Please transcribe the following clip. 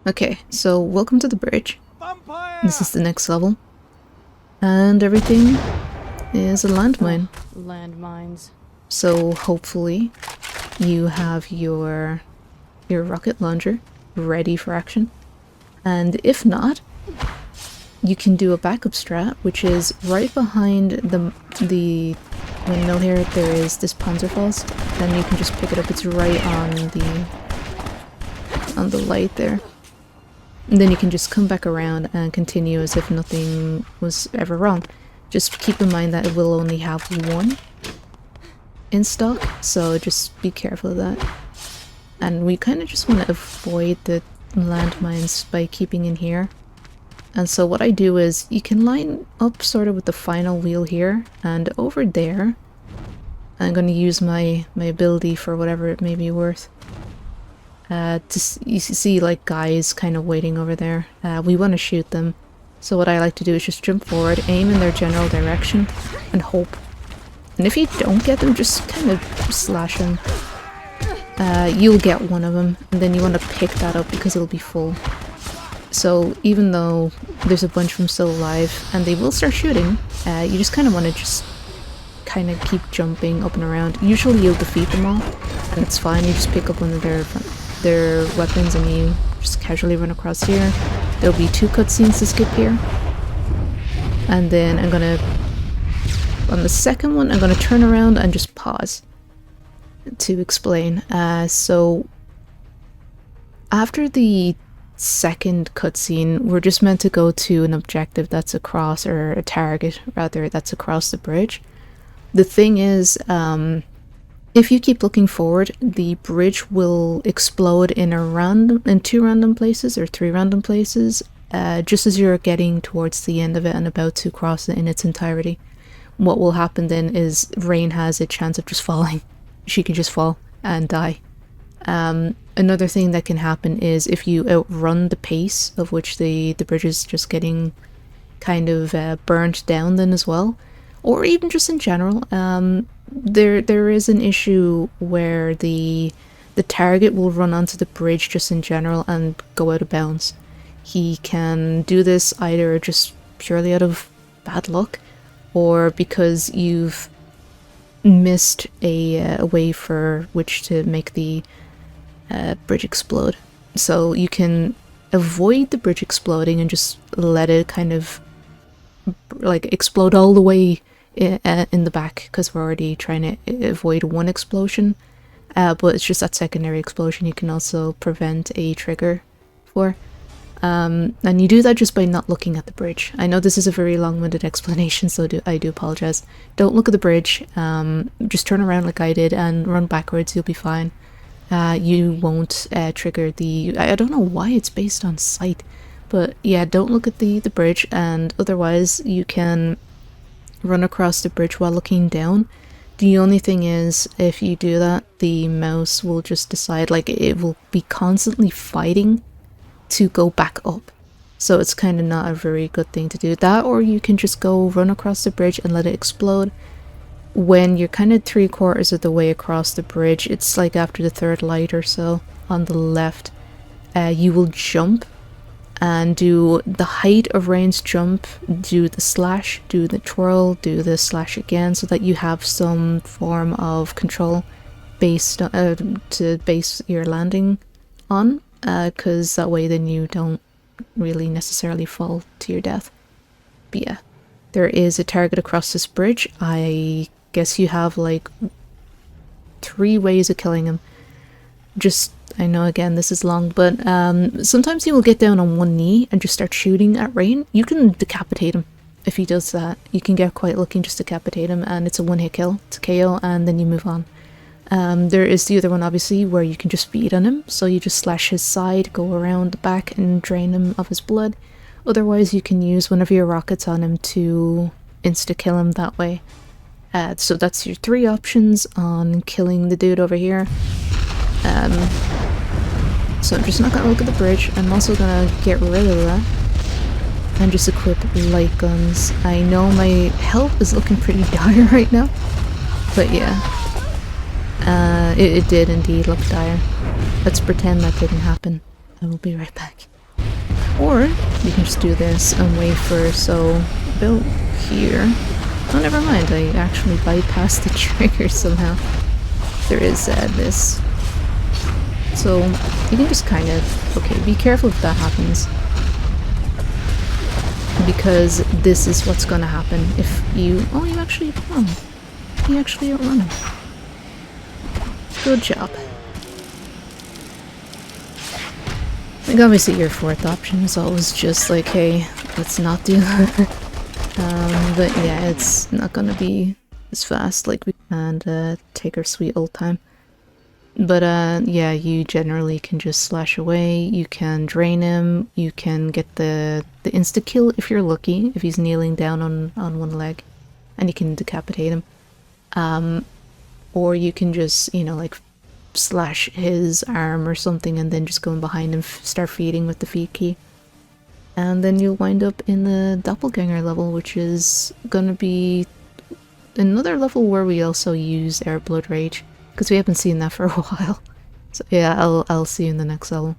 Okay, so welcome to the bridge. This is the next level. And everything is a landmine. Landmines. So hopefully you have your rocket launcher ready for action. And if not, you can do a backup strat, which is right behind the windmill here. There is this Panzerfaust, and you can just pick it up. It's right on the light there. And then you can just come back around and continue as if nothing was ever wrong. Just keep in mind that it will only have one in stock, so just be careful of that. And we kind of just want to avoid the landmines by keeping in here. And so what I do is, you can line up sort of with the final wheel here, and over there, I'm going to use my ability for whatever it may be worth. You see like guys kind of waiting over there. We want to shoot them. So what I like to do is just jump forward, aim in their general direction, and hope. And if you don't get them, just kind of slash them. You'll get one of them, and then you want to pick that up because it'll be full. So even though there's a bunch of them still alive, and they will start shooting, you just kind of want to just kind of keep jumping up and around. Usually you'll defeat them all, and it's fine. You just pick up one of their weapons and you just casually run across here. There'll be 2 cutscenes to skip here. And then I'm gonna, on the second one, I'm gonna turn around and just pause to explain. So after the second cutscene, we're just meant to go to an objective that's across, or a target rather, that's across the bridge. The thing is, if you keep looking forward, the bridge will explode in 2 random places or 3 random places, just as you're getting towards the end of it and about to cross it in its entirety. What will happen then is Rain has a chance of just falling. She can just fall and die. Another thing that can happen is if you outrun the pace of which the bridge is just getting kind of burnt down then as well, or even just in general, there is an issue where the target will run onto the bridge just in general and go out of bounds. He can do this either just purely out of bad luck, or because you've missed a way for which to make the bridge explode. So you can avoid the bridge exploding and just let it kind of like explode all the way in the back, because we're already trying to avoid one explosion, but it's just that secondary explosion you can also prevent a trigger for. And you do that just by not looking at the bridge. I know this is a very long-winded explanation, so I do apologize. Don't look at the bridge, just turn around like I did and run backwards, you'll be fine. You won't trigger the... I don't know why it's based on sight, but yeah, don't look at the bridge, and otherwise you can run across the bridge while looking down. The only thing is, if you do that, the mouse will just decide, like, it will be constantly fighting to go back up. So it's kind of not a very good thing to do. That, or you can just go run across the bridge and let it explode. When you're kind of 3/4 of the way across the bridge, it's like after the 3rd light or so on the left, you will jump and do the height of Rain's jump, do the slash, do the twirl, do the slash again, so that you have some form of control based to base your landing on, because that way then you don't really necessarily fall to your death. But yeah, there is a target across this bridge. I guess you have like 3 ways of killing him. Just, I know again this is long, but sometimes he will get down on one knee and just start shooting at Rain. You can decapitate him if he does that. You can get quite lucky and just decapitate him, and it's a 1-hit kill. It's a KO, and then you move on. There is the other one, obviously, where you can just feed on him. So you just slash his side, go around the back and drain him of his blood. Otherwise, you can use one of your rockets on him to insta-kill him that way. So that's your 3 options on killing the dude over here. So I'm just not gonna look at the bridge. I'm also gonna get rid of that and just equip light guns. I know my health is looking pretty dire right now, but yeah, it did indeed look dire. Let's pretend that didn't happen. I will be right back. Or you can just do this and wait for, so about here. Oh, never mind, I actually bypassed the trigger somehow. There is this. So you can just kind of, okay, be careful if that happens. Because this is what's gonna happen if you, oh, you actually outrun him. Good job. Like, obviously your fourth option is always just like, hey, let's not do that. But yeah, it's not gonna be as fast, like, and take our sweet old time. But yeah, you generally can just slash away, you can drain him, you can get the insta-kill if you're lucky, if he's kneeling down on one leg, and you can decapitate him. Or you can just, you know, like, slash his arm or something and then just go in behind him, start feeding with the feed key. And then you'll wind up in the doppelganger level, which is gonna be another level where we also use our blood rage, because we haven't seen that for a while. So yeah, I'll see you in the next level.